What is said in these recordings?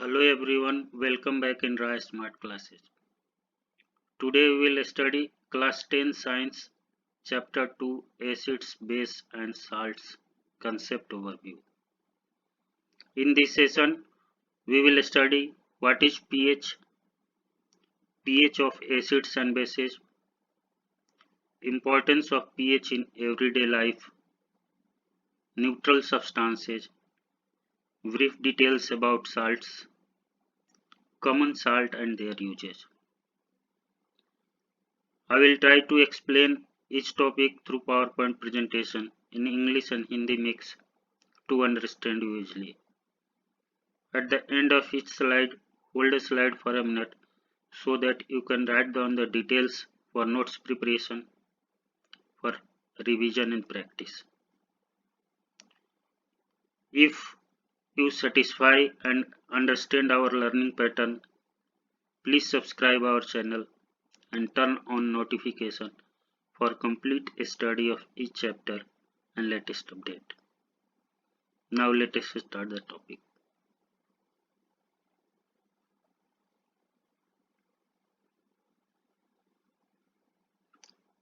Hello everyone, welcome back in Raya Smart Classes. Today we will study Class 10 Science, Chapter 2 Acids, Base and Salts Concept Overview. In this session, we will study what is pH, pH of acids and bases, importance of pH in everyday life, neutral substances, brief details about salts, common salt and their uses. I will try to explain each topic through PowerPoint presentation in English and Hindi mix to understand you easily. At the end of each slide, hold a slide for a minute so that you can write down the details for notes preparation for revision and practice. If you satisfy and understand our learning pattern, please subscribe our channel and turn on notification for complete study of each chapter and latest update. Now let us start the topic.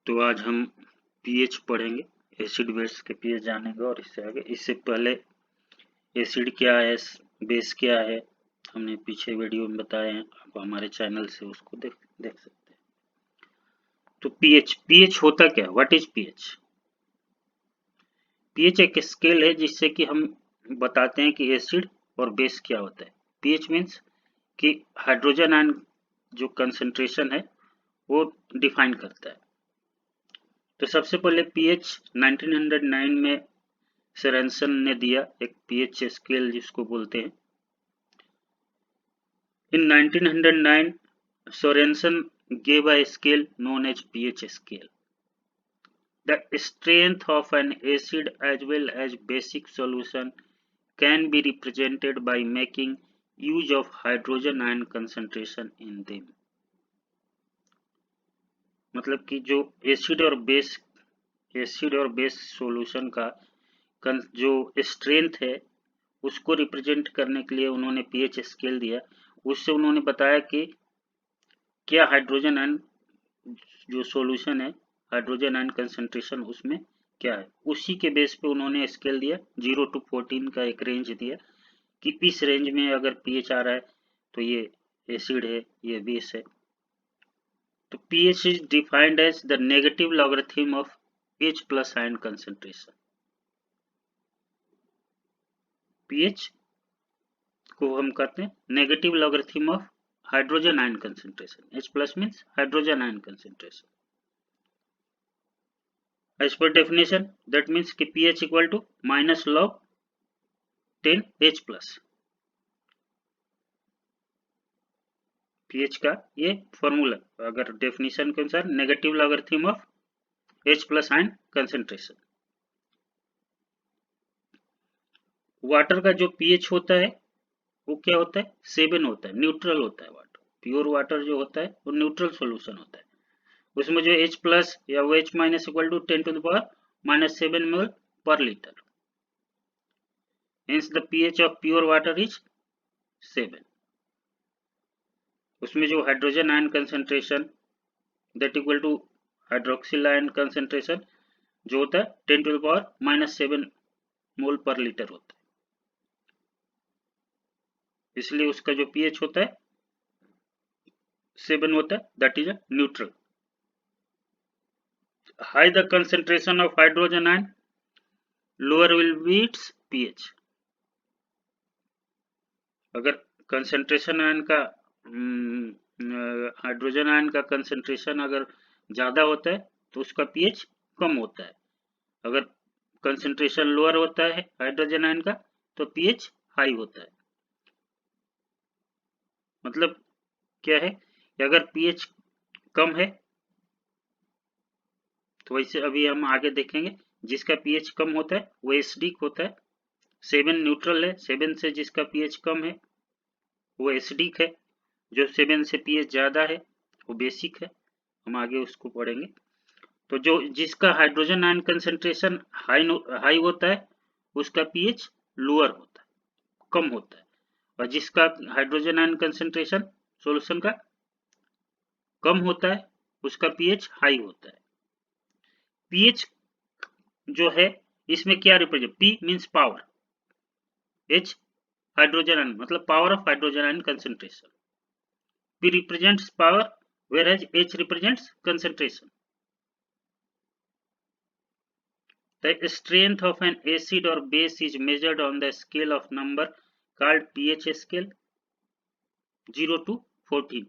तो आज हम pH पढ़ेंगे, acid base के pH जानेंगे और इससे आगे। इससे पहले एसिड क्या है, बेस क्या है, हमने पीछे वीडियो में बताए हैं, आप हमारे चैनल से उसको देख सकते हैं। तो pH होता क्या, व्हाट इज pH? pH एक स्केल है जिससे कि हम बताते हैं कि एसिड और बेस क्या होता है। pH मीन्स कि हाइड्रोजन आयन जो कंसंट्रेशन है वो डिफाइन करता है। तो सबसे पहले pH 1909 में सोरेनसन ने दिया एक pH स्केल जिसको बोलते हैं। In 1909, Sorensen gave a scale known as pH scale. The strength of an acid as well as basic solution can be represented by making use of hydrogen ion concentration in them. मतलब कि जो acid और base solution का जो strength है उसको represent करने के लिए उन्होंने pH स्केल दिया। उससे उन्होंने बताया कि क्या हाइड्रोजन आयन जो सॉल्यूशन है, हाइड्रोजन आयन कंसंट्रेशन उसमें क्या है। उसी के बेस पे उन्होंने स्केल दिया, 0 to 14 का एक रेंज दिया कि इस रेंज में अगर pH आ रहा है तो ये एसिड है, ये बेस है। तो pH is defined as the negative logarithm of H plus ion concentration. pH को हम कहते हैं negative logarithm of hydrogen ion concentration. H plus means hydrogen ion concentration. As per definition, that means कि pH equal to minus log 10 H plus। pH का ये formula अगर definition के अनुसार negative logarithm of H plus ion concentration. Water का जो pH होता है वो क्या होता है, 7 होता है, न्यूट्रल होता है। वाटर प्योर वाटर जो होता है वो न्यूट्रल सॉल्यूशन होता है। उसमें जो H प्लस या वो H minus equal to 10 to the power -7 mol per liter। Hence the pH of pure water is 7। उसमें जो hydrogen ion concentration that equal to hydroxyl ion concentration जो होता है 10 to the power -7 मोल पर litre होता है। इसलिए उसका जो pH होता है 7 होता है, that is a neutral. High the concentration of hydrogen ion, lower will be it's pH। अगर कंसंट्रेशन आयन का हाइड्रोजन आयन का कंसंट्रेशन अगर ज्यादा होता है तो उसका pH कम होता है। अगर कंसंट्रेशन लोअर होता है हाइड्रोजन आयन का तो pH हाई होता है। मतलब क्या है कि अगर pH कम है तो वैसे अभी हम आगे देखेंगे, जिसका pH कम होता है वो एसिडिक होता है। 7 न्यूट्रल है, 7 से जिसका pH कम है वो एसिडिक है, जो 7 से pH ज्यादा है वो बेसिक है। हम आगे उसको पढ़ेंगे। तो जो जिसका हाइड्रोजन आयन कंसंट्रेशन हाई होता है उसका pH लोअर होता है, कम होता है। और जिसका हाइड्रोजन आयन कंसेंट्रेशन सॉल्यूशन का कम होता है उसका पीएच हाई होता है। पीएच जो है इसमें क्या represent, P means power, H hydrogen ion मतलब power of hydrogen ion concentration, P represents power whereas H represents concentration. The strength of an acid or base is measured on the scale of number called pH scale 0 to 14.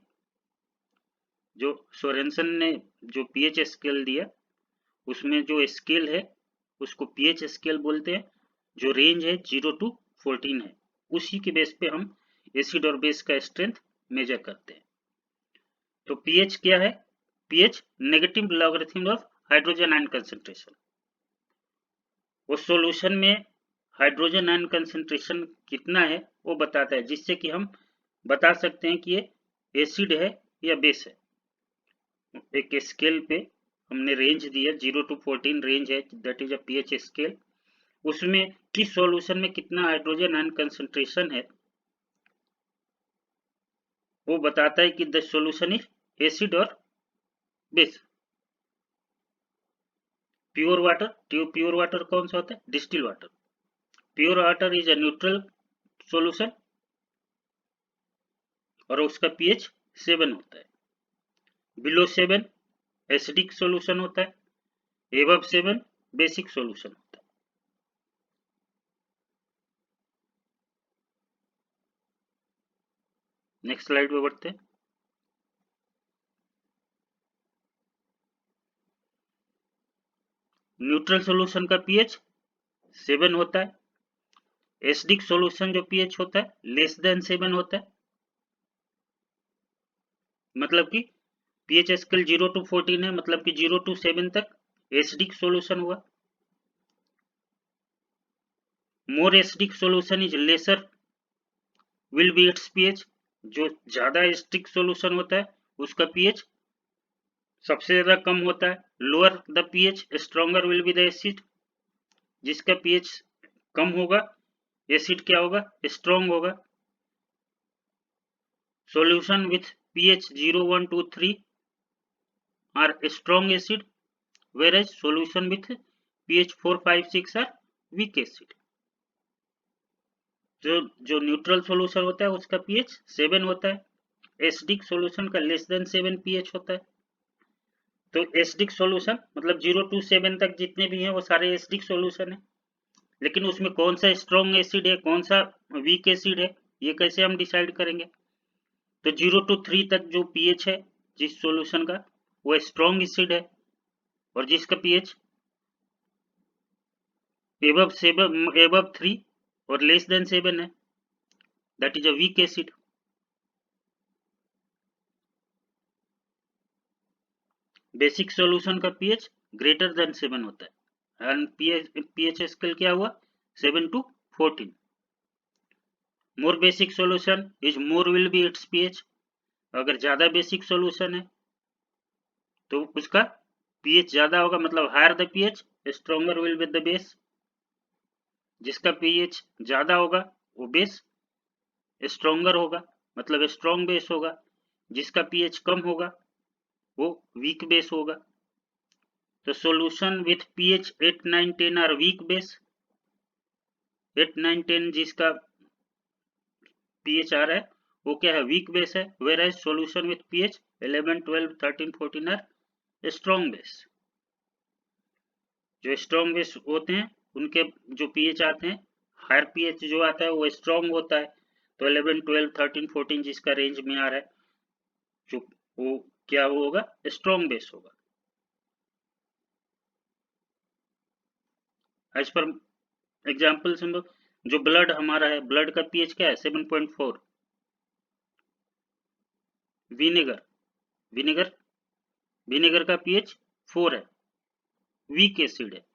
जो Sorensen ने जो pH scale दिया उसमें जो scale है उसको pH scale बोलते हैं, जो रेंज है 0 to 14 है, उसी के बेस पे हम एसिड और बेस का स्ट्रेंथ मेजर करते हैं। तो pH क्या है, pH negative logarithm of hydrogen ion concentration. वो सॉल्यूशन में हाइड्रोजन आयन कंसेंट्रेशन कितना है वो बताता है, जिससे कि हम बता सकते हैं कि ये एसिड है या बेस है। एक स्केल पे हमने रेंज दिया 0 to 14 रेंज है, that is a pH scale. उसमें किस सॉल्यूशन में कितना हाइड्रोजन आयन कंसेंट्रेशन है वो बताता है कि द सॉल्यूशन इज एसिड और बेस। प्योर वाटर कौन सा होता है, distil water. Pure water is a neutral solution और उसका पीएच 7 होता है। बिलो 7 एसिडिक सॉल्यूशन होता है, एबव 7 बेसिक सॉल्यूशन होता है। नेक्स्ट स्लाइड पे बढ़ते हैं। न्यूट्रल सॉल्यूशन का पीएच 7 होता है, एसिडिक सॉल्यूशन जो पीएच होता है लेस देन 7 होता है, मतलब कि पीएच स्केल 0 to 14 है, मतलब कि 0 to 7 तक एसिडिक सॉल्यूशन हुआ। More acidic solution is lesser will be it's pH, जो ज्यादा एसिडिक सॉल्यूशन होता है उसका पीएच सबसे ज्यादा कम होता है। Lower the pH stronger will be the acid, जिसका पीएच कम होगा एसिड क्या होगा, स्ट्रॉन्ग होगा। Solution with pH 0, 1, 2, 3 are strong acid, whereas solution with pH 4, 5, 6 are weak acid. जो न्यूट्रल सॉल्यूशन होता है उसका pH 7 होता है, एसिडिक सॉल्यूशन का लेस देन 7 pH होता है। तो एसिडिक सॉल्यूशन मतलब 0 to 7 तक जितने भी हैं वो सारे एसिडिक सॉल्यूशन है, लेकिन उसमें कौन सा स्ट्रॉन्ग एसिड है कौन सा वीक एसिड है ये कैसे हम डिसाइड करेंगे। तो 0 to 3 तक जो pH है जिस सॉल्यूशन का वो स्ट्रॉन्ग एसिड है, और जिसका पीएच एबव 3 और लेस देन 7 है that is a weak acid. Basic solution का पीएच ग्रेटर देन 7 होता है एंड पीएच स्केल क्या हुआ 7 to 14। More basic solution is more will be it's pH, अगर ज्यादा बेसिक सॉल्यूशन है तो उसका पीएच ज्यादा होगा, मतलब higher the pH stronger will be the base, जिसका पीएच ज्यादा होगा वो बेस स्ट्रॉन्गर होगा, मतलब स्ट्रॉन्ग बेस होगा। जिसका पीएच कम होगा वो वीक बेस होगा। तो solution with pH 8, 9, 10 are weak base. 8, 9, 10 जिसका पीएच आ रहा है वो क्या है, वीक बेस है, whereas solution with pH 11, 12, 13, 14 are strong base. जो स्ट्रॉन्ग बेस होते हैं उनके जो पीएच आते हैं, हायर पीएच जो आता है वो स्ट्रॉन्ग होता है। तो 11, 12, 13, 14 जिसका रेंज में आ रहा है जो वो क्या होगा, स्ट्रॉन्ग बेस होगा। एज पर एग्जाम्पल सुन लो, जो ब्लड हमारा है ब्लड का पीएच क्या है 7.4। विनेगर विनेगर विनेगर का पीएच 4 है, वीक एसिड है।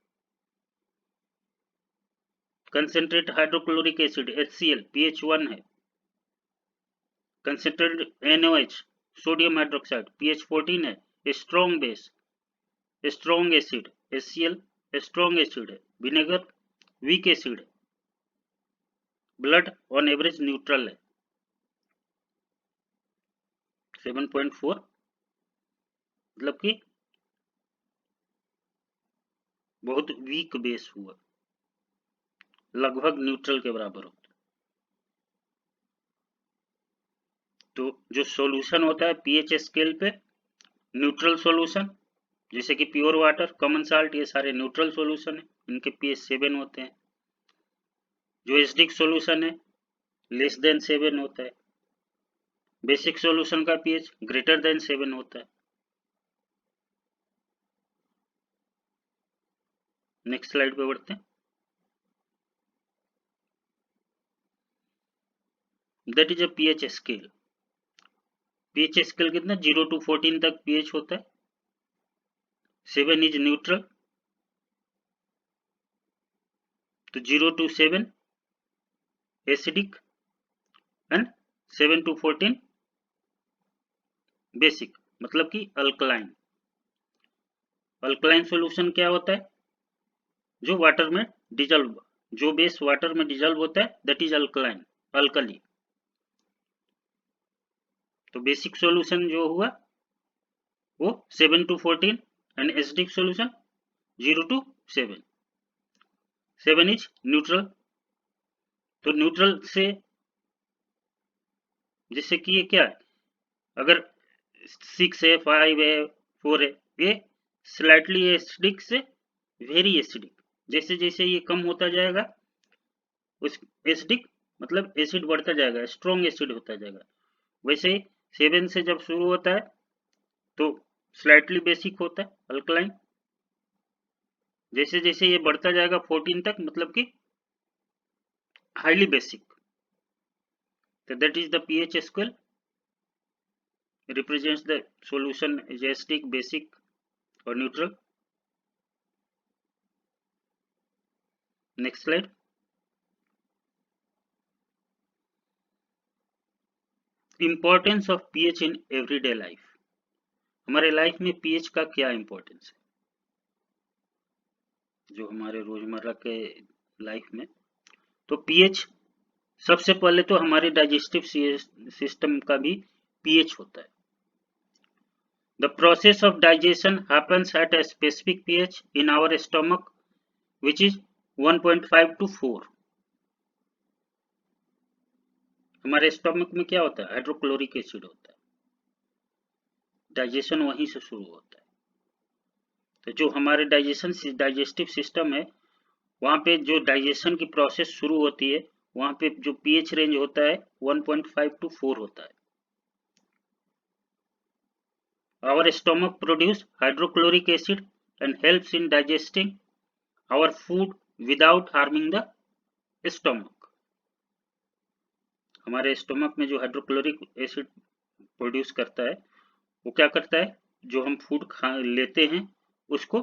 Concentrate hydrochloric acid HCl pH 1 है। Concentrate NaOH sodium hydroxide pH 14 है, strong base strong acid. HCl strong acid है, विनेगर वीक एसिड है, ब्लड ऑन एवरेज न्यूट्रल है। 7.4 मतलब कि बहुत वीक बेस हुआ, लगभग न्यूट्रल के बराबर होता है। तो जो सॉल्यूशन होता है पीएच स्केल पे, न्यूट्रल सॉल्यूशन जैसे कि प्योर वाटर, कॉमन साल्ट, ये सारे न्यूट्रल सॉल्यूशन है, इनके पीएच 7 होते हैं। जो एसिडिक सॉल्यूशन है लेस देन 7 होता है। बेसिक सॉल्यूशन का पीएच ग्रेटर देन 7 होता है। नेक्स्ट स्लाइड पे बढ़ते हैं। That is a pH scale. PH scale कितना 0 to 14 तक पीएच होता है। 7 इज न्यूट्रल, तो 0 to 7 acidic and 7 to 14 basic, मतलब कि अल्कलाइन। अल्कलाइन सॉल्यूशन क्या होता है? जो वाटर में डिजल्व, जो बेस वाटर में डिजल्व होता है दैट इज अल्कलाइन, अल्कली। तो बेसिक सॉल्यूशन जो हुआ वो 7 to 14 and acidic solution 0 to 7। 7 is neutral, तो न्यूट्रल से जैसे कि ये क्या है, अगर 6 है, 5 है, 4 है, ये स्लाइटली एसिडिक से वेरी एसिडिक, जैसे जैसे ये कम होता जाएगा उस एसिडिक मतलब एसिड बढ़ता जाएगा, स्ट्रॉन्ग एसिड होता जाएगा। वैसे 7 से जब शुरू होता है तो स्लाइटली बेसिक होता है, अल्कलाइन। जैसे जैसे ये बढ़ता जाएगा 14 तक मतलब कि हाईली बेसिक। तो that is the pH scale represents the solution as acidic, basic or neutral. Next slide. Importance of pH in everyday life. हमारे लाइफ में pH का क्या इंपॉर्टेंस है, जो हमारे रोजमर्रा के लाइफ में। तो pH सबसे पहले तो हमारे डाइजेस्टिव सिस्टम का भी pH होता है। The process of digestion happens at a specific pH in our stomach which is 1.5 to 4. हमारे स्टमक में क्या होता है? हाइड्रोक्लोरिक एसिड होता है। डाइजेशन वहीं से शुरू होता है। तो जो हमारे डाइजेस्टिव सिस्टम है वहां पे जो डाइजेशन की प्रोसेस शुरू होती है वहां पे जो पीएच रेंज होता है 1.5 to 4 होता है। Our stomach produce hydrochloric acid and helps in digesting our food without harming the stomach. हमारे स्टोमक में जो हाइड्रोक्लोरिक एसिड प्रोड्यूस करता है वो क्या करता है, जो हम फूड खा लेते हैं उसको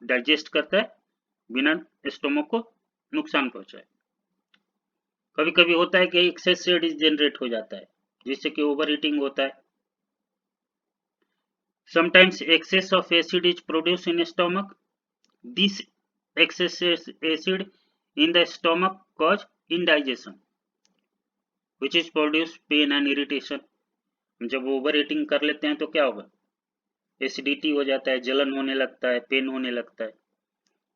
डाइजेस्ट करता है बिना स्टोमक को नुकसान पहुंचाए। कभी कभी होता है कि एक्सेस एसिड जनरेट हो जाता है जिससे कि ओवर ईटिंग होता है। Sometimes excess of acid is produce in stomach. This excess acid in the stomach cause indigestion which is produce pain and irritation. जब ओवर ईटिंग कर लेते हैं तो क्या होगा, एसिडिटी हो जाता है, जलन होने लगता है, पेन होने लगता है।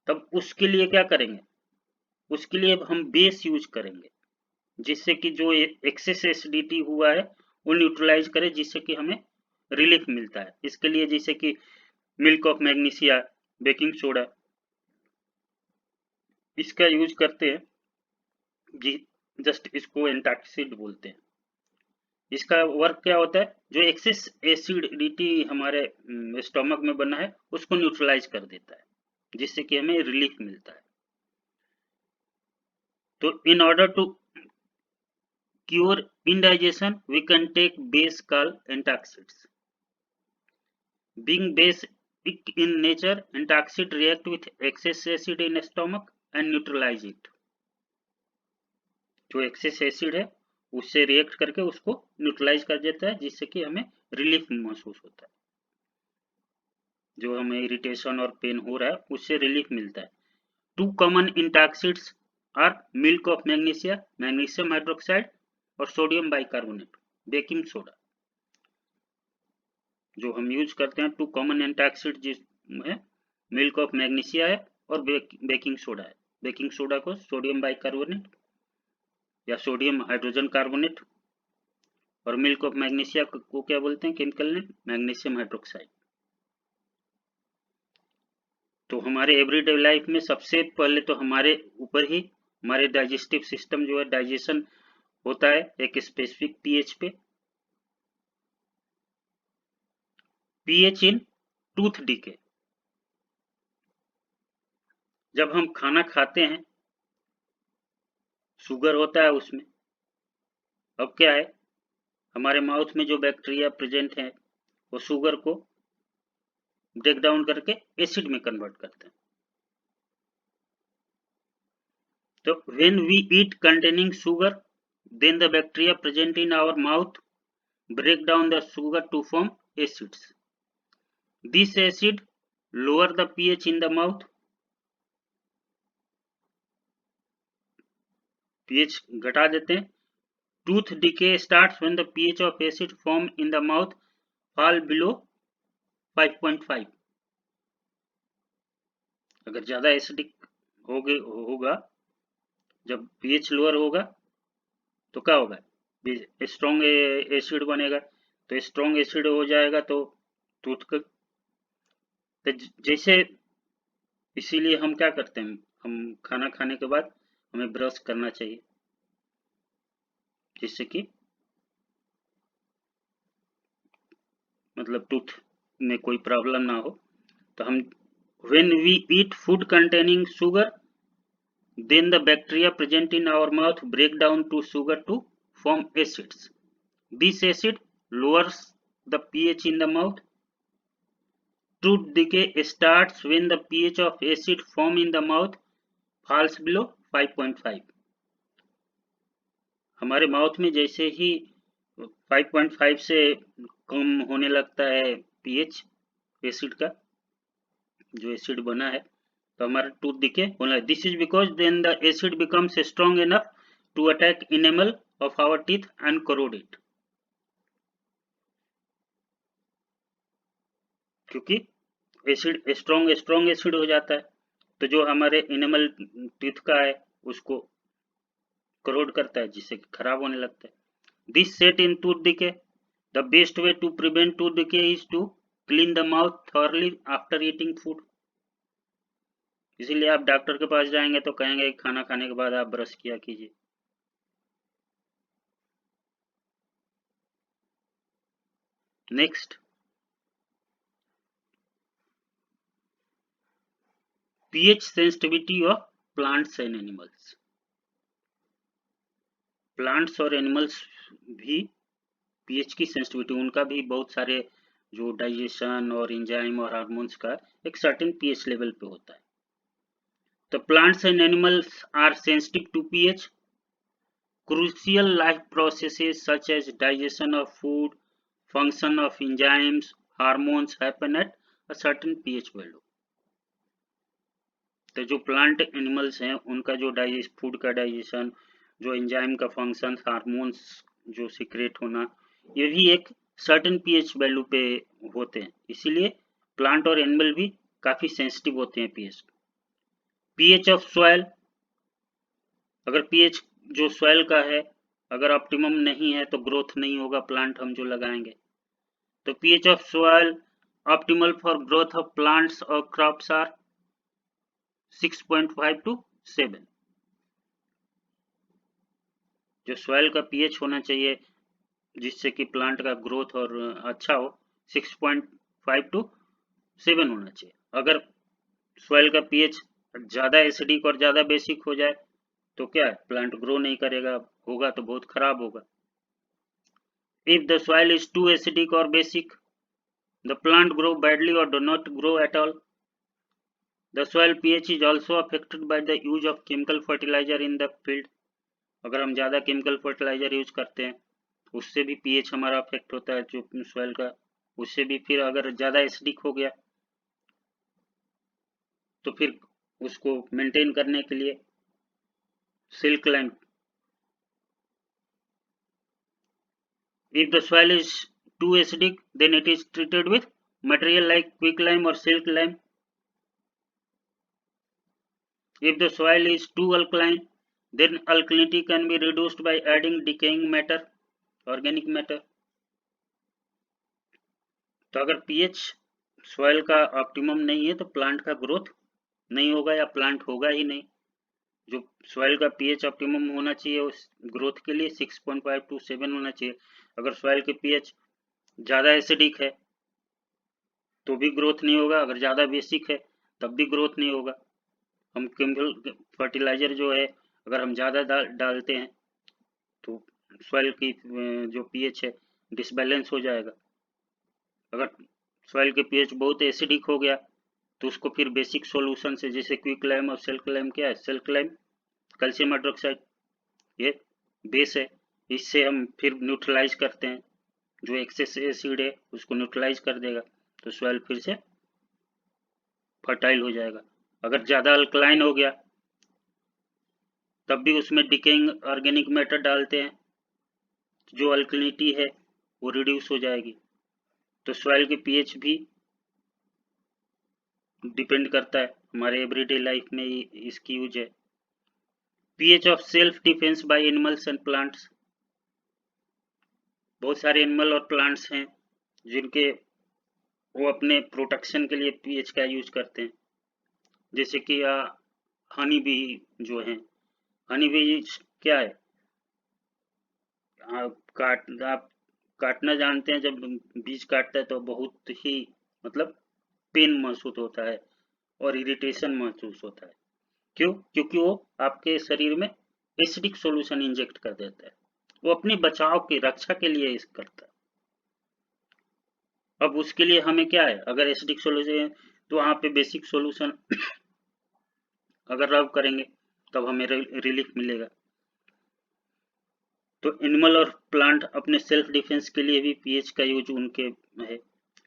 तब उसके लिए क्या करेंगे, उसके लिए हम बेस यूज करेंगे जिससे कि जो एक्सेस एसिडिटी हुआ है वो न्यूट्रलाइज करे, जिससे कि हमें रिलीफ मिलता है। इसके लिए जैसे कि milk of magnesia, baking soda, इसका यूज करते हैं जी। जस्ट इसको एंटासिड बोलते हैं। इसका वर्क क्या होता है, जो एक्सेस एसिडिटी हमारे स्टोमक में बना है उसको न्यूट्रलाइज कर देता है जिससे कि हमें रिलीफ मिलता है। तो in order to cure indigestion we can take base called antacids. Being basic in nature, antacid react with excess acid in stomach and neutralize it. जो एक्सेस एसिड है उससे रिएक्ट करके उसको न्यूट्रलाइज कर देता है जिससे कि हमें रिलीफ महसूस होता है। जो हमें इरिटेशन और पेन हो रहा है उससे रिलीफ मिलता है। Two common antacids are milk of magnesia, magnesium hydroxide और सोडियम बाइकार्बोनेट, बेकिंग सोडा। जो हम यूज करते हैं, 2 कॉमन एंटासिड जिसमें मिल्क ऑफ मैग्नीशिया है और बेकिंग सोडा है। बेकिंग सोडा को सोडियम बाइकार्बोनेट या सोडियम हाइड्रोजन कार्बोनेट, और मिल्क ऑफ मैग्नीशिया को क्या बोलते हैं केमिकल नेम, मैग्नीशियम हाइड्रोक्साइड। तो हमारे एवरीडे लाइफ में सबसे पहले तो हमारे ऊपर ही हमारे डाइजेस्टिव सिस्टम जो है डाइजेशन होता है एक स्पेसिफिक पीएच पे। पीएच इन टूथ डीके, जब हम खाना खाते हैं शुगर होता है उसमें। अब क्या है, हमारे माउथ में जो बैक्टीरिया प्रेजेंट है वो शुगर को ब्रेक डाउन करके एसिड में कन्वर्ट करते हैं। तो when we eat containing sugar, then the bacteria present in our mouth break down the sugar to form acids. This acid lower the pH in the mouth. pH घटा देते हैं। Tooth decay starts when the pH of acid formed in the mouth fall below 5.5. अगर ज्यादा acidic होगा, जब pH lower होगा तो क्या होगा, स्ट्रॉन्ग एसिड बनेगा। तो स्ट्रॉन्ग एसिड हो जाएगा तो टूथ का, तो जैसे इसीलिए हम क्या करते हैं, हम खाना खाने के बाद हमें ब्रश करना चाहिए जिससे कि मतलब टूथ में कोई प्रॉब्लम ना हो। तो हम when we eat food containing sugar, then the bacteria present in our mouth break down to sugar to form acids. This acid lowers the pH in the mouth. Tooth decay starts when the pH of acid formed in the mouth falls below 5.5. हमारे mouth में जैसे ही 5.5 से कम होने लगता है pH acid का, जो acid बना है, तो हमारा टूथ डिके होना है। This is because then the acid becomes strong enough to attack enamel of our teeth and corrode it. क्योंकि एसिड स्ट्रॉन्ग एसिड हो जाता है तो जो हमारे इनेमल टीथ का है उसको करोड करता है, जिससे खराब होने लगता है। This set in tooth decay, the best way to prevent tooth decay is to clean the mouth thoroughly after eating food. इसीलिए आप डॉक्टर के पास जाएंगे तो कहेंगे खाना खाने के बाद आप ब्रश किया कीजिए। Next, pH sensitivity of plants and animals. Plants और एनिमल्स भी पीएच की सेंसिटिविटी, उनका भी बहुत सारे जो डाइजेशन और एंजाइम और हार्मोन्स का एक सर्टेन पीएच लेवल पे होता है। तो plants and animals are sensitive to pH. Crucial life processes such as digestion of food, function of enzymes, hormones happen at a certain pH value. तो जो प्लांट एनिमल्स हैं उनका जो फूड का डाइजेशन, जो एंजाइम का फंक्शन, हार्मोन्स जो secret होना, ये भी एक सर्टेन पीएच वैल्यू पे होते हैं। इसीलिए प्लांट और एनिमल भी काफी सेंसिटिव होते हैं पीएच। पीएच ऑफ सॉइल, अगर पीएच जो सॉइल का है अगर ऑप्टिमम नहीं है तो ग्रोथ नहीं होगा प्लांट हम जो लगाएंगे। तो pH of soil optimal for growth of plants और क्रॉप्स आर 6.5 to 7। जो सॉइल का पीएच होना चाहिए जिससे कि प्लांट का ग्रोथ और अच्छा हो, 6.5 to 7 होना चाहिए। अगर सॉइल का पीएच ज्यादा एसिडिक और ज्यादा बेसिक हो जाए तो क्या है, प्लांट ग्रो नहीं करेगा, होगा तो बहुत खराब होगा। If the soil is too acidic or basic, the plant grow badly or do not grow at all. The soil pH is also affected by the use of chemical fertilizer in the field. अगर हम ज़्यादा chemical fertiliser use करते हैं उससे भी pH हमारा affect होता है जो सॉइल का, उससे भी फिर अगर ज़्यादा एसिडिक हो गया तो फिर उसको मेंटेन करने के लिए silk line. If the soil is too acidic, then it is treated with material like quicklime or silk lime. If the soil is too alkaline, then alkalinity can be reduced by adding decaying matter, organic matter. तो अगर pH soil का optimum नहीं है तो plant का growth नहीं होगा या प्लांट होगा ही नहीं। जो सॉइल का pH ऑप्टिमम होना चाहिए उस ग्रोथ के लिए 6.5 to 7 होना चाहिए। अगर सॉइल के pH ज़्यादा एसिडिक है तो भी ग्रोथ नहीं होगा, अगर ज़्यादा बेसिक है तब भी ग्रोथ नहीं होगा। हम केमिकल फर्टिलाइजर जो है अगर हम ज़्यादा डालते हैं तो सॉइल की जो pH है डिसबैलेंस हो जाएगा। अगर सॉइल के pH बहुत एसिडिक हो गया तो उसको फिर बेसिक सॉल्यूशन से, जैसे क्विकलाइम और सिल्कलाइम, क्या है सिल्कलाइम कैल्शियम हाइड्रोक्साइड, ये बेस है, इससे हम फिर न्यूट्रलाइज करते हैं, जो एक्सेस एसिड है उसको न्यूट्रलाइज कर देगा तो सॉइल फिर से फर्टाइल हो जाएगा। अगर ज़्यादा अल्कलाइन हो गया तब भी उसमें डिकेइंग ऑर्गेनिक मैटर डालते हैं, जो अल्कलिनिटी है वो रिड्यूस हो जाएगी। तो सॉइल के pH भी डिपेंड करता है, हमारे एवरीडे लाइफ में इसकी यूज है। pH of self defence by animals and plants, बहुत सारे एनिमल और प्लांट्स हैं जिनके वो अपने प्रोटेक्शन के लिए pH का यूज करते हैं, जैसे कि हनी बी जो है, हनी बी क्या है, आप काटना जानते हैं, जब बीज काटता है तो बहुत ही मतलब पेन महसूस होता है और इरिटेशन महसूस होता है। क्यों? क्योंकि वो आपके शरीर में एसिडिक सॉल्यूशन इंजेक्ट कर देता है, वो अपनी बचाव की रक्षा के लिए इस करता है। अब उसके लिए हमें क्या है, अगर एसिडिक सॉल्यूशन है तो वहाँ पे बेसिक सॉल्यूशन अगर रब करेंगे तब हमें रिलीफ मिलेगा। तो एनिमल और प्लांट अपने सेल्फ डिफेंस के लिए भी pH का यूज उनके है।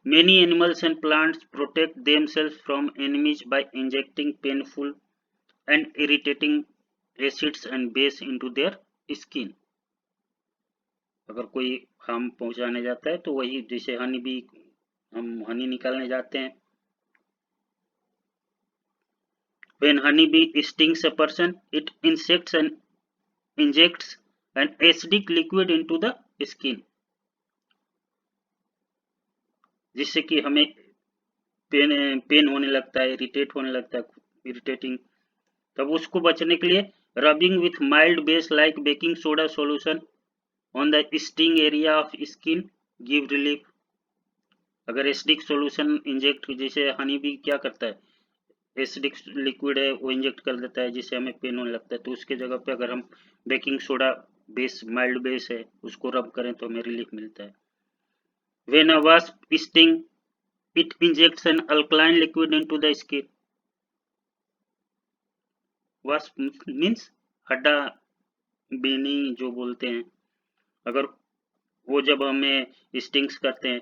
Many animals and plants protect themselves from enemies by injecting painful and irritating acids and base into their skin. अगर कोई हार्म पहुंचाने जाता है तो वही, जैसे हनी बी, हम हनी निकालने जाते हैं, when honey bee stings a person it injects an acidic liquid into the skin, जिससे कि हमें पेन होने लगता है, इरिटेट होने लगता है, इरिटेटिंग। तब उसको बचने के लिए rubbing with mild base like baking soda solution on the sting area of skin give relief. अगर एसिडिक सॉल्यूशन इंजेक्ट, जैसे हनी बी क्या करता है, एसिडिक लिक्विड है वो इंजेक्ट कर देता है जिससे हमें पेन होने लगता है, तो उसके जगह पे अगर हम baking soda base, mild base है, उसको रब करें तो हमें रिलीफ मिलता है। When a wasp sting it injects an alkaline liquid into the skin. Wasp means हड्डा बीनी जो बोलते हैं, अगर वो जब हमें स्टिंग्स करते हैं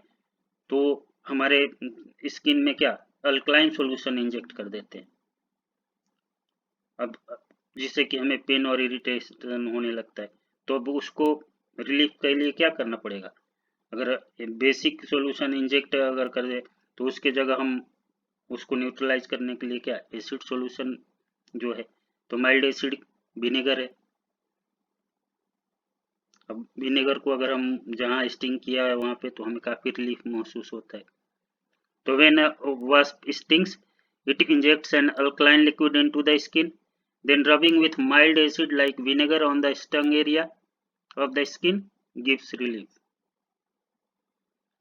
तो हमारे स्किन में क्या अल्कलाइन सॉल्यूशन इंजेक्ट कर देते हैं, अब जिससे कि हमें पेन और इरिटेशन होने लगता है। तो अब उसको रिलीफ के लिए क्या करना पड़ेगा, अगर बेसिक सॉल्यूशन इंजेक्ट अगर कर दे तो उसके जगह हम उसको न्यूट्रलाइज करने के लिए क्या एसिड सॉल्यूशन जो है, तो माइल्ड एसिड विनेगर है। अब विनेगर को अगर हम जहाँ स्टिंग किया है वहाँ पे तो हमें काफ़ी रिलीफ महसूस होता है। तो when wasp stings it injects an alkaline liquid into the skin, then rubbing with mild acid like vinegar on the stung area of the skin gives relief।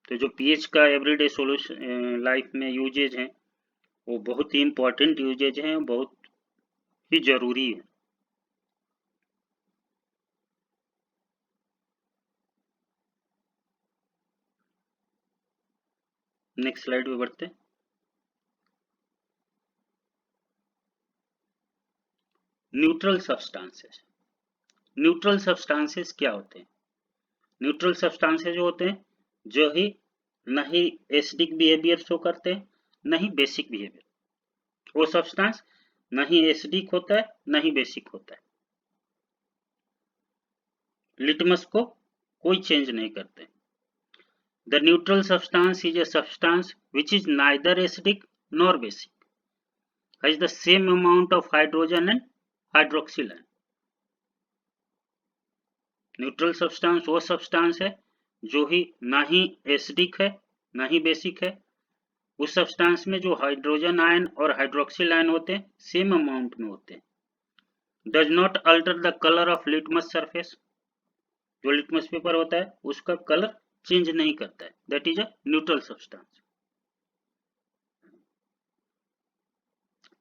तो जो pH का एवरीडे सॉल्यूशन लाइफ में usage हैं वो बहुत ही important usage हैं, बहुत ही जरूरी है। नेक्स्ट स्लाइड पे बढ़ते हैं। Neutral substances. न्यूट्रल सब्सटेंसेस क्या होते हैं? न्यूट्रल सब्सटेंसेस जो होते हैं जो ही न ही एसिडिक बिहेवियर शो करते हैं न ही बेसिक बिहेवियर, वो सब्सटेंस न ही एसिडिक होता है न ही बेसिक होता है, लिटमस को कोई चेंज नहीं करते। The neutral substance is a substance which is neither acidic nor basic, has the same amount of hydrogen and hydroxyl ion. Neutral substance वो सब्सटेंस है जो ही ना ही एसिडिक है ना ही बेसिक है। उस सब्सटेंस में जो हाइड्रोजन आयन और हाइड्रोक्सिल आयन होते हैं सेम अमाउंट में होते हैं। Does not alter the colour of litmus surface, जो लिटमस पेपर होता है उसका कलर चेंज नहीं करता है, that is a neutral substance.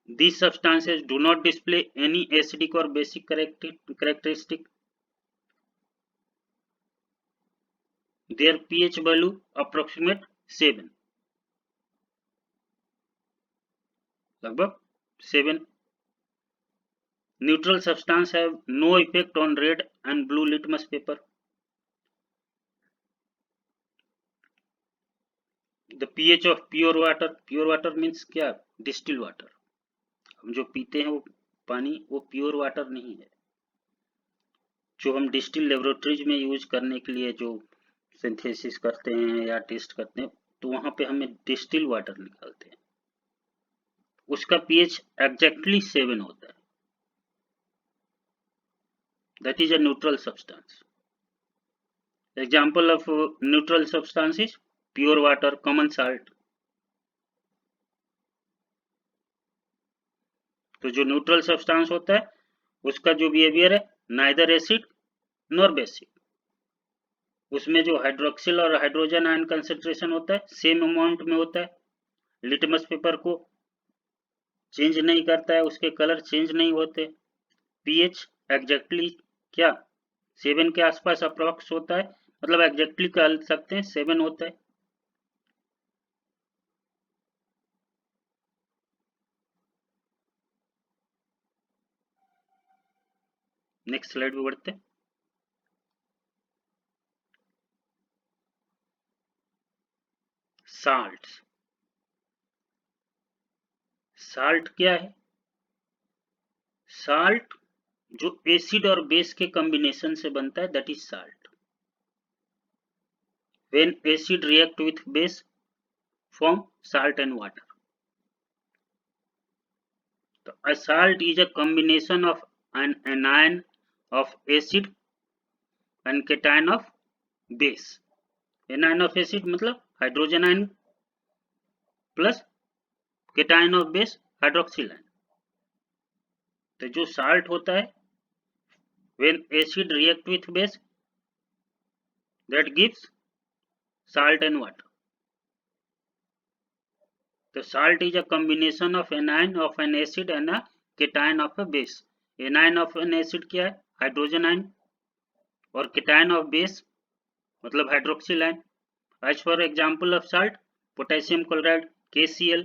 These substances do not display any acidic or basic characteristic. Their pH value approximate 7, लगभग 7. Neutral substance have no effect on red and blue litmus paper. The pH of pure water means क्या? Distilled water. हम जो पीते हैं वो पानी वो pure water नहीं है। जो हम डिस्टिल लेबोरेटरीज में यूज करने के लिए जो सिंथेसिस करते हैं या टेस्ट करते हैं तो वहां पे हमें डिस्टिल वाटर निकालते हैं, उसका पीएच एग्जैक्टली 7 होता है, that is a neutral substance. Example of neutral substance is pure water, common salt. तो जो न्यूट्रल सब्सटेंस होता है उसका जो बिहेवियर है नाइदर एसिड नॉर बेसिक, उसमें जो हाइड्रोक्सिल और हाइड्रोजन आयन कंसेंट्रेशन होता है सेम अमाउंट में होता है, लिटमस पेपर को चेंज नहीं करता है, उसके कलर चेंज नहीं होते, पीएच एग्जैक्टली क्या 7 के आसपास अप्रोक्स होता है, मतलब एग्जैक्टली कह सकते हैं 7 होता है। नेक्स्ट स्लाइड पे बढ़ते हैं। साल्ट, साल्ट क्या है? साल्ट जो एसिड और बेस के कॉम्बिनेशन से बनता है that is salt. When acid react with base form salt and water. तो a salt is a combination of an anion of acid and cation of base. anion of acid मतलब hydrogen ion plus cation of base hydroxyl ion. तो जो salt होता है when acid react with base that gives salt and water. The salt is a combination of anion of an acid and a cation of a base. anion of an acid क्या है? Hydrogen ion, और cation of base मतलब hydroxyl ion. As for example of salt, potassium chloride KCl,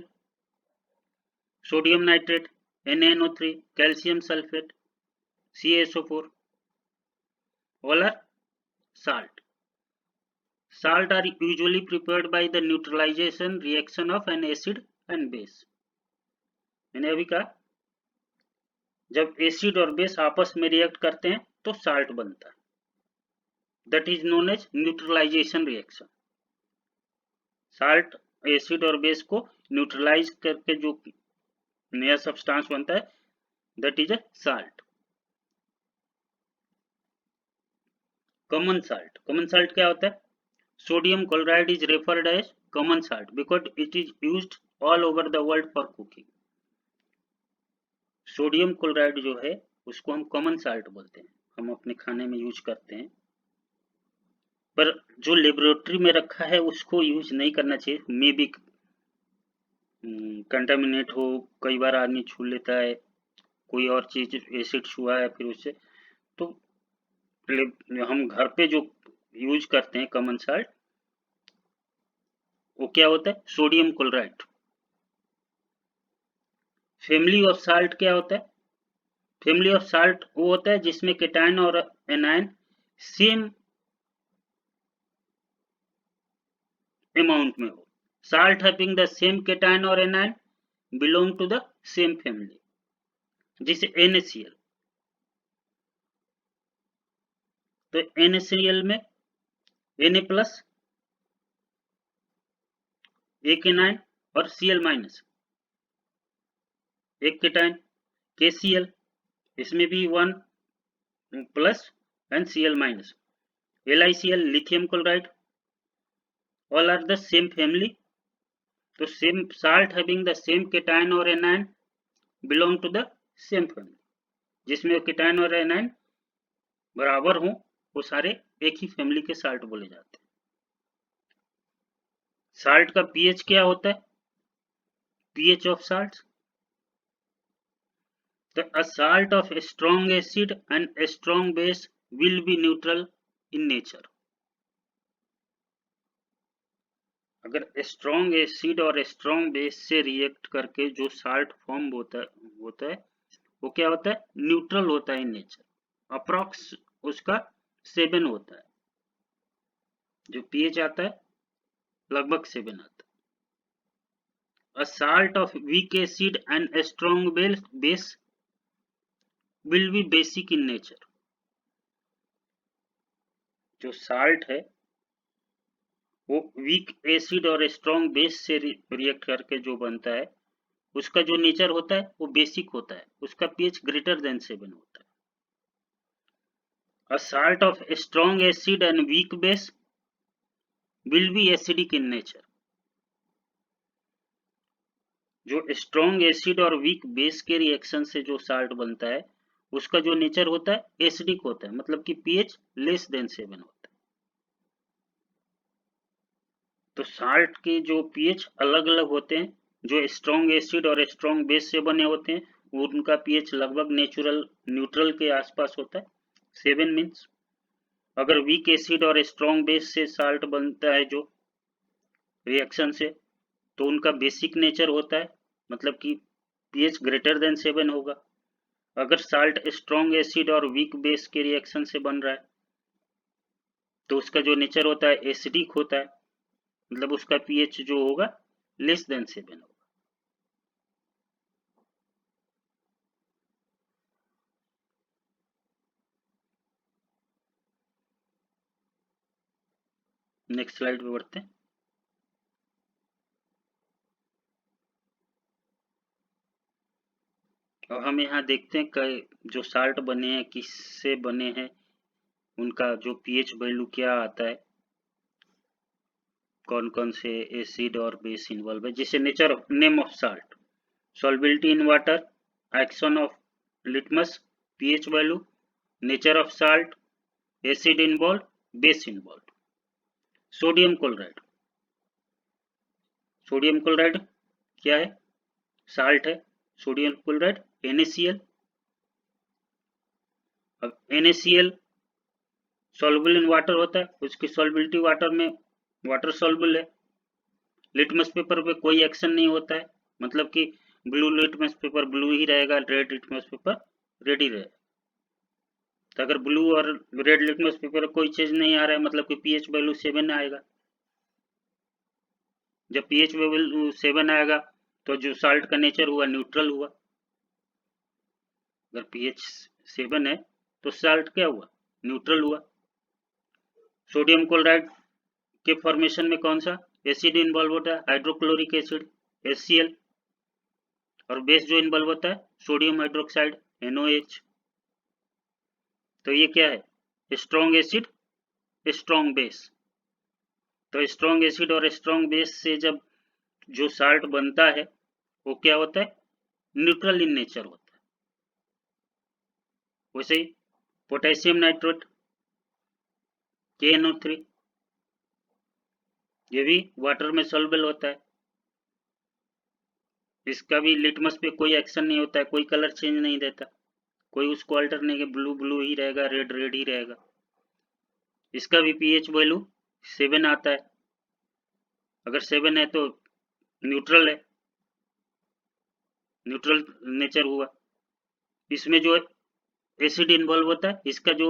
sodium nitrate NaNO3, calcium sulfate CaSO4, all are salt. Salt are usually prepared by the neutralization reaction of an acid and base. मैंने अभी कहा जब acid और base आपस में react करते हैं तो साल्ट बनता है, that is known as neutralization reaction. Salt acid और बेस को न्यूट्रलाइज करके जो नया सब्सटेंस बनता है that is a salt. Common salt, common salt क्या होता है? Sodium chloride is referred as common salt because it is used all over the world for cooking. Sodium chloride जो है उसको हम कॉमन साल्ट बोलते हैं, हम अपने खाने में यूज करते हैं, पर जो लेबोरेटरी में रखा है उसको यूज नहीं करना चाहिए, मे बी कंटामिनेट हो, कई बार आदमी छू लेता है, कोई और चीज एसिड छुआ है फिर उससे, तो हम घर पे जो यूज करते हैं कॉमन साल्ट वो क्या होता है? Sodium chloride. Family of salt क्या होता है? फैमिली ऑफ साल्ट वो होता है जिसमें केटायन और एनायन सेम अमाउंट में हो। Salt having the same cation और anion belong to the same family, जिसे NaCl। तो NaCl में Na प्लस AK9 और Cl माइनस, एक केटाइन KCl, इसमें भी 1 plus and Cl minus, LiCl lithium chloride, all are the same family. तो same salt having the same cation or anion belong to the same family, जिसमें cation और anion बराबर हो वो सारे एक ही फैमिली के साल्ट बोले जाते हैं। साल्ट का पीएच क्या होता है? pH of salts. A salt of a strong acid and a strong base will be neutral in nature. अगर स्ट्रॉन्ग एसिड और स्ट्रॉन्ग बेस से रिएक्ट करके जो साल्ट फॉर्म होता है वो क्या होता है? न्यूट्रल होता है इन नेचर। अप्रॉक्स उसका 7 होता है, जो पीएच आता है लगभग 7 आता है। A salt of weak acid and a strong base will be basic in nature. जो साल्ट है वो वीक एसिड और स्ट्रॉन्ग बेस से रिएक्ट करके जो बनता है उसका जो नेचर होता है वो बेसिक होता है, उसका पीएच ग्रेटर देन 7 होता है। A salt of strong acid and weak base will be acidic in nature. जो स्ट्रॉन्ग एसिड और वीक बेस के रिएक्शन से जो साल्ट बनता है उसका जो नेचर होता है एसिडिक होता है, मतलब कि पीएच लेस देन 7 होता है। तो साल्ट के जो पीएच अलग अलग होते हैं, जो स्ट्रॉन्ग एसिड और स्ट्रॉन्ग बेस से बने होते हैं उनका पीएच लगभग नेचुरल न्यूट्रल के आसपास होता है, 7 मीन्स। अगर वीक एसिड और स्ट्रॉन्ग बेस से साल्ट बनता है जो रिएक्शन से, तो उनका बेसिक नेचर होता है, मतलब कि पीएच ग्रेटर देन 7 होगा। अगर साल्ट स्ट्रॉन्ग एसिड और वीक बेस के रिएक्शन से बन रहा है तो उसका जो नेचर होता है एसिडिक होता है, मतलब उसका पीएच जो होगा लेस देन 7 होगा। नेक्स्ट स्लाइड पे बढ़ते हैं। और हम यहाँ देखते हैं कई जो साल्ट बने हैं किससे बने हैं, उनका जो पीएच वैल्यू क्या आता है, कौन कौन से एसिड और बेस इन्वॉल्व है। जैसे nature name of salt, solubility in water, action of litmus, pH value, nature of salt, acid involve, base involve. Sodium chloride, sodium chloride क्या है? साल्ट है सोडियम क्लोराइड, NaCl। अब NaCl सॉल्युबल इन वाटर होता है, उसकी solubility water में water soluble है। Litmus paper पे कोई एक्शन नहीं होता है, मतलब कि ब्लू लिटमस पेपर ब्लू ही रहेगा, रेड लिटमस पेपर रेड ही रहेगा। तो अगर ब्लू और रेड लिटमस पेपर कोई चीज नहीं आ रहा है, मतलब कि पीएच वैल्यू 7 आएगा। जब पीएच वैल्यू 7 आएगा तो जो साल्ट का नेचर हुआ न्यूट्रल हुआ। अगर पीएच 7 है तो साल्ट क्या हुआ? न्यूट्रल हुआ। सोडियम क्लोराइड के फॉर्मेशन में कौन सा एसिड इन्वॉल्व होता है? Hydrochloric acid HCl। और बेस जो इन्वॉल्व होता है सोडियम हाइड्रोक्साइड NOH। तो ये क्या है? Strong acid strong base. तो स्ट्रॉन्ग एसिड और स्ट्रॉन्ग बेस से जब जो साल्ट बनता है वो क्या होता है? न्यूट्रल इन नेचर होता है। वैसे ही पोटेशियम नाइट्रेट KNO3, ये भी वाटर में सॉल्युबल होता है। इसका भी लिटमस पे कोई एक्शन नहीं होता है, कोई कलर चेंज नहीं देता, कोई उसको अल्टर नहीं, ब्लू ब्लू ही रहेगा, रेड रेड ही रहेगा। इसका भी पीएच वैल्यू 7 आता है। अगर 7 है तो न्यूट्रल है, न्यूट्रल नेचर हुआ। इसमें जो एसिड इन्वॉल्व होता है, इसका जो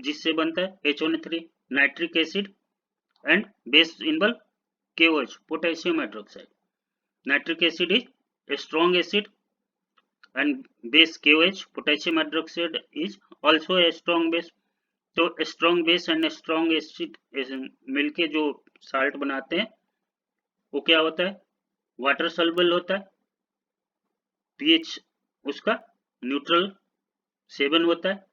जिससे बनता है HNO3 nitric acid and base involve KOH potassium hydroxide. Nitric acid is strong acid and base KOH potassium hydroxide is also a strong base। तो strong base and strong acid मिलके जो साल्ट बनाते हैं वो क्या होता है, वाटर सॉल्युबल होता है, पीएच उसका न्यूट्रल 7 होता है।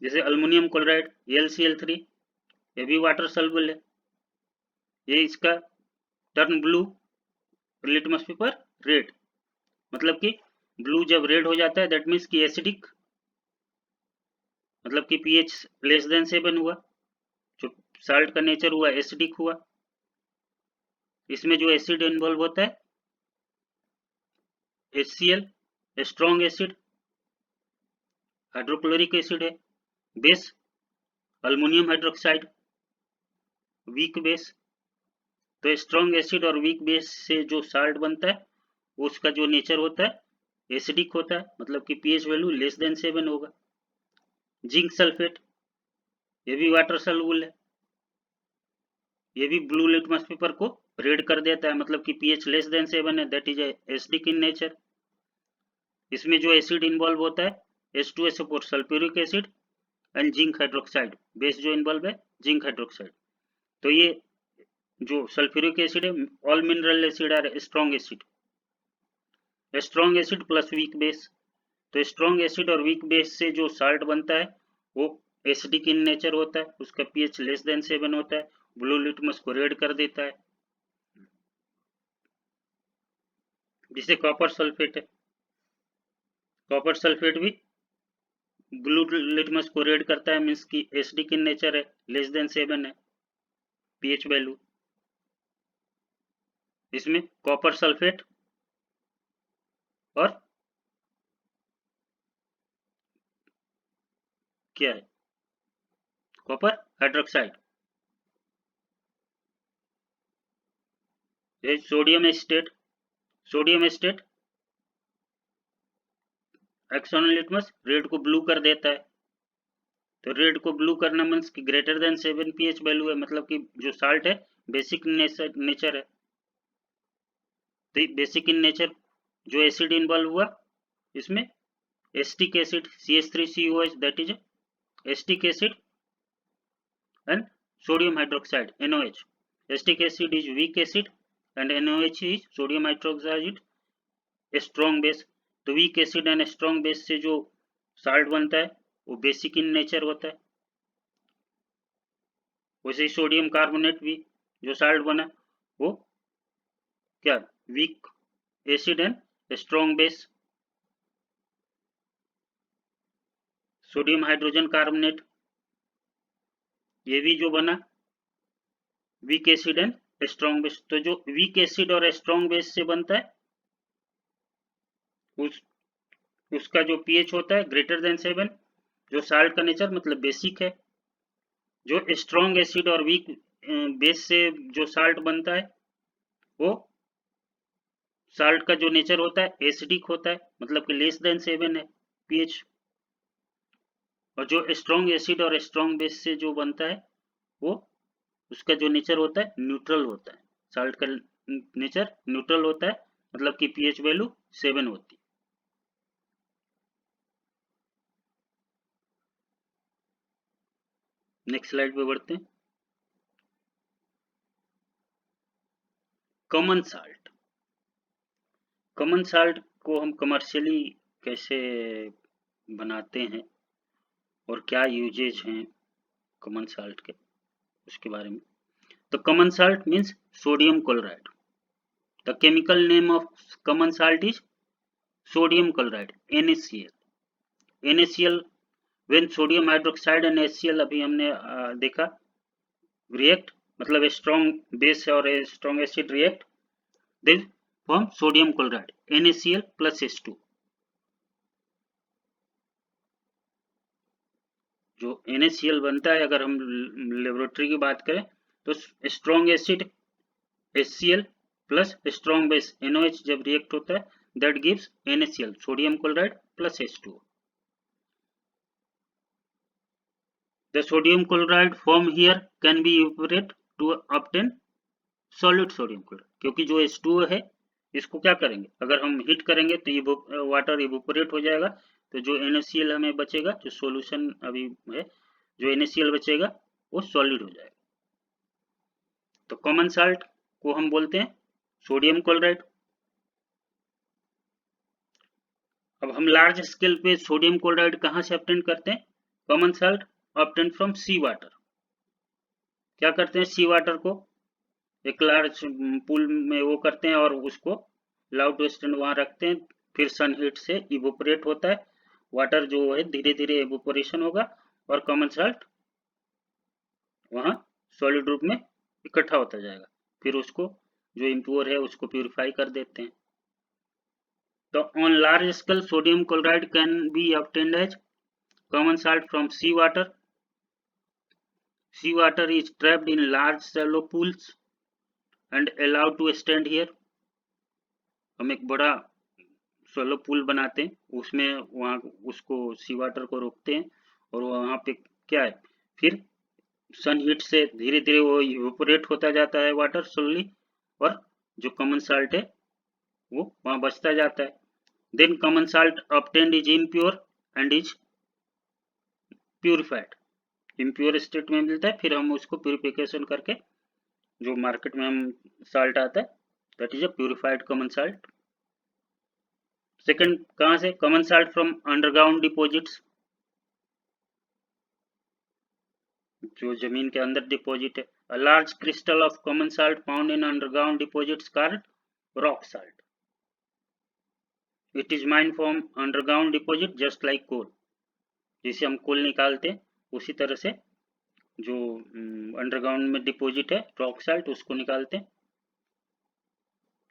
जैसे अल्युमिनियम क्लोराइड AlCl3, ये भी वाटर सॉल्युबल है। ये इसका turn blue litmus paper red, मतलब कि ब्लू जब रेड हो जाता है दैट मीन्स कि एसिडिक, मतलब कि पीएच लेस देन 7 हुआ, जो साल्ट का नेचर हुआ एसिडिक हुआ। इसमें जो एसिड इन्वॉल्व होता है HCl, strong acid, hydrochloric acid है। Base aluminium hydroxide, weak base. तो स्ट्रॉन्ग एसिड और वीक बेस से जो साल्ट बनता है उसका जो नेचर होता है एसिडिक होता है, मतलब कि पीएच वैल्यू लेस देन 7 होगा। जिंक सल्फेट, ये भी वाटर सॉल्युबल है, ये भी ब्लू लिटमस पेपर को रेड कर देता है, मतलब कि पीएच लेस देन 7 है, that is acidic in nature. इसमें जो एसिड इन्वॉल्व होता है H2SO4 sulphuric acid and zinc hydroxide, base जो इन्वॉल्व है जिंक हाइड्रोक्साइड। तो ये जो सल्फ्यूरिक एसिड है, all mineral acid are strong acid, strong acid plus weak base. तो स्ट्रॉन्ग एसिड और वीक बेस से जो साल्ट बनता है वो एसिडिक इन नेचर होता है, उसका पीएच लेस देन 7 होता है, ब्लू लिटमस को रेड कर देता है। जिसे कॉपर सल्फेट है, कॉपर सल्फेट भी ब्लू लिटमस को रेड करता है, मीन्स की एसिडिक इन नेचर है, लेस देन 7 है पीएच वैल्यू। इसमें कॉपर सल्फेट और क्या है, कॉपर हाइड्रोक्साइड, ये sodium estate, sodium estate external litmus red को ब्लू कर देता है। तो रेड को ब्लू करना मीन्स कि ग्रेटर देन 7 पीएच वैल्यू है, मतलब कि जो साल्ट है बेसिक नेचर है। तो बेसिक इन नेचर जो एसिड इन्वॉल्व हुआ इसमें acetic acid CH3COH, that is acetic acid and sodium hydroxide NOH. Acetic acid is weak acid and NOH is sodium hydroxide strong base. तो weak acid and strong base से जो salt बनता है वो basic in nature होता है। वैसे ही sodium carbonate भी जो साल्ट बना वो क्या, weak acid and strong base। Sodium hydrogen carbonate ये भी जो बना weak acid and strong base. तो जो वीक एसिड और स्ट्रॉन्ग बेस से बनता है उसका जो पीएच होता है ग्रेटर देन 7, जो साल्ट का नेचर मतलब बेसिक है। जो स्ट्रॉन्ग एसिड और वीक बेस से जो साल्ट बनता है वो साल्ट का जो नेचर होता है एसिडिक होता है, मतलब कि लेस देन 7 है पीएच। और जो स्ट्रॉन्ग एसिड और स्ट्रॉन्ग बेस से जो बनता है वो उसका जो नेचर होता है न्यूट्रल होता है, साल्ट का नेचर न्यूट्रल होता है, मतलब कि पीएच वैल्यू 7 होती है। नेक्स्ट स्लाइड पे बढ़ते हैं। कॉमन साल्ट, कॉमन साल्ट को हम कमर्शियली कैसे बनाते हैं और क्या यूजेज हैं कॉमन साल्ट के उसके बारे में। तो common salt means sodium chloride. The chemical name of common salt is sodium chloride NaCl। NaCl when sodium hydroxide and HCl अभी हमने देखा रिएक्ट, मतलब स्ट्रॉन्ग बेस और strong acid react, they form sodium chloride NaCl plus H2। जो NaCl बनता है अगर हम लेबोरेटरी की बात करें तो strong acid HCl plus strong base NOH जब रिएक्ट होता है that gives NaCl sodium chloride plus H2। The sodium chloride formed here can be evaporated to obtain solid sodium chloride। क्योंकि जो H2O है इसको क्या करेंगे, अगर हम हीट करेंगे तो ये वाटर इवोपोरेट हो जाएगा, तो जो NaCl हमें बचेगा, जो सॉल्यूशन अभी है जो NaCl बचेगा वो सॉलिड हो जाएगा। तो कॉमन साल्ट को हम बोलते हैं सोडियम क्लोराइड। अब हम लार्ज स्केल पे सोडियम क्लोराइड कहाँ से ऑब्टेन करते हैं? Common salt obtain from sea water. क्या करते हैं? सी वाटर को एक लार्ज पूल में वो करते हैं और उसको लाउड वेस्टर्न वहां रखते हैं, फिर सन हीट से इवोपरेट होता है, वाटर जो है धीरे धीरे इवोपरेशन होगा और कॉमन साल्ट वहां सॉलिड रूप में इकट्ठा होता जाएगा, फिर उसको जो इम्प्योर है उसको प्यूरिफाई कर देते हैं। तो on large scale sodium chloride can be obtained as common salt from sea water. Sea water is trapped in large shallow pools and allowed to stand here। हम एक बड़ा सोलो पूल बनाते हैं, उसमें वहाँ उसको सी वाटर को रोकते हैं और वहाँ पे क्या है, फिर सन हीट से धीरे धीरे वो इवेपोरेट होता जाता है वाटर स्लोली, और जो कॉमन साल्ट है वो वहाँ बचता जाता है। Then common salt obtained is impure and is purified. Impure state में मिलता है, फिर हम उसको प्यूरिफिकेशन करके जो मार्केट में हम साल्ट आता है that is a purified common salt. Second कहाँ से? Common salt from underground deposits. जो जमीन के अंदर डिपॉजिट है, a large crystal of common salt found in underground deposits called rock salt. It is mined from underground deposit just like coal. जैसे हम कोल निकालते हैं उसी तरह से जो अंडरग्राउंड में डिपॉजिट है रॉक साल्ट उसको निकालते हैं।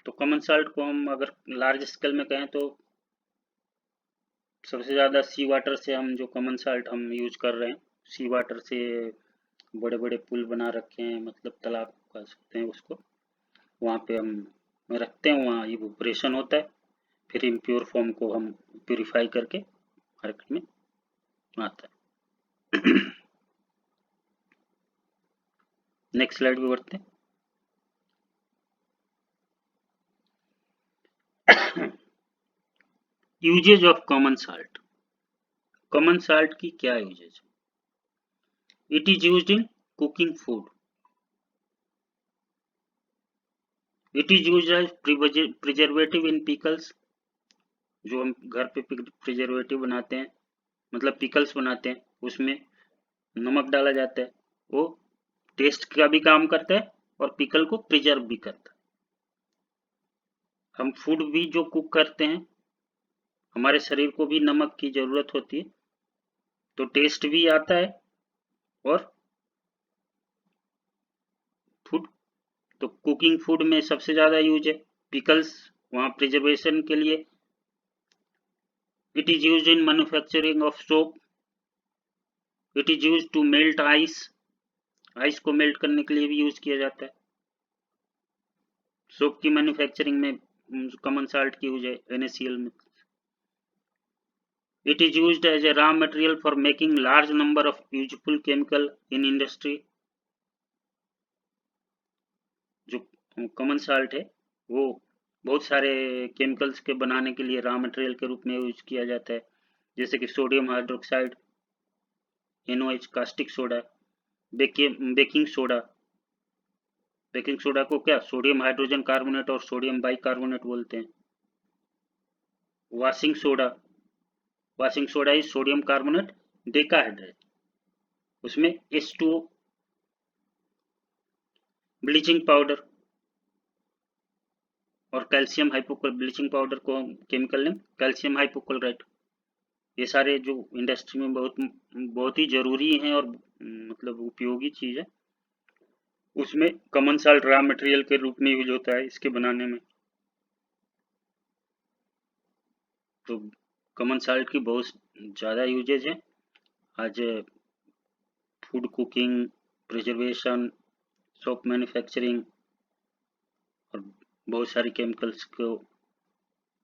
तो कॉमन साल्ट को हम अगर लार्ज स्केल में कहें तो सबसे ज़्यादा सी वाटर से हम जो कॉमन साल्ट हम यूज कर रहे हैं, सी वाटर से बड़े बड़े पुल बना रखे हैं, मतलब तालाब कह सकते हैं उसको, वहाँ पे हम रखते हैं, वहाँ इवोपरेशन होता है, फिर इम्प्योर फॉर्म को हम प्यूरिफाई करके मार्केट में आता है। नेक्स्ट स्लाइड पे बढ़ते हैं। Uses of common salt. Common salt की क्या uses? It is used in cooking food. It is used as preservative in pickles. जो हम घर पे प्रिजर्वेटिव बनाते हैं, मतलब पिकल्स बनाते हैं, उसमें नमक डाला जाता है, वो टेस्ट का भी काम करता है और पिकल को प्रिजर्व भी करता है। हम फूड भी जो कुक करते हैं, हमारे शरीर को भी नमक की जरूरत होती है, तो टेस्ट भी आता है और फूड, तो कुकिंग फूड में सबसे ज्यादा यूज है पिकल्स, वहां प्रिजर्वेशन के लिए। It is used in manufacturing of soap. It is used to melt ice. Ice को मेल्ट करने के लिए भी यूज किया जाता है। सोप की मैन्युफैक्चरिंग में कॉमन साल्ट की यूज है, NaCl में। It is used as a raw material for making large number of useful chemical in industry। जो कॉमन साल्ट है वो बहुत सारे केमिकल्स के बनाने के लिए रॉ मटेरियल के रूप में यूज किया जाता है, जैसे कि sodium hydroxide, NOH, caustic soda, baking soda. Baking soda को क्या सोडियम हाइड्रोजन कार्बोनेट और सोडियम बाइकार्बोनेट बोलते हैं। Washing soda, washing soda is sodium carbonate decahydrate, उसमें H2O। ब्लीचिंग पाउडर और कैल्शियम हाइपोक्लोराइड, ब्लीचिंग पाउडर को केमिकल नेम कैल्शियम हाइपोक्लोराइड। ये सारे जो इंडस्ट्री में बहुत ही जरूरी हैं और मतलब उपयोगी चीज है, उसमें कॉमन साल्ट रॉ मटेरियल के रूप में यूज होता है इसके बनाने में। तो कॉमन साल्ट की बहुत ज़्यादा यूजेज है आज food cooking, preservation, soap manufacturing और बहुत सारी केमिकल्स को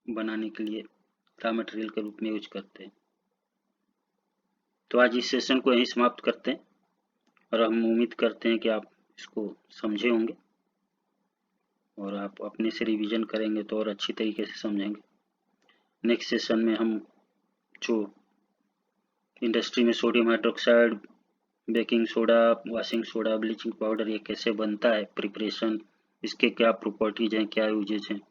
बनाने के लिए रॉ मटेरियल के रूप में यूज करते हैं। तो आज इस सेशन को यहीं समाप्त करते हैं और हम उम्मीद करते हैं कि आप इसको समझे होंगे और आप अपने से रिवीजन करेंगे तो और अच्छी तरीके से समझेंगे। नेक्स्ट सेशन में हम जो इंडस्ट्री में sodium hydroxide, baking soda, washing soda, bleaching powder ये कैसे बनता है, प्रिपरेशन, इसके क्या प्रॉपर्टीज हैं, क्या यूजेज हैं,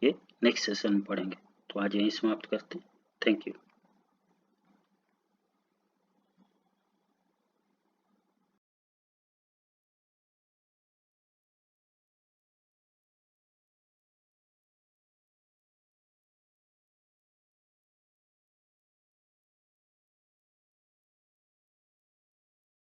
ये नेक्स्ट सेशन में पढ़ेंगे। तो आज यहीं समाप्त करते हैं। Thank you.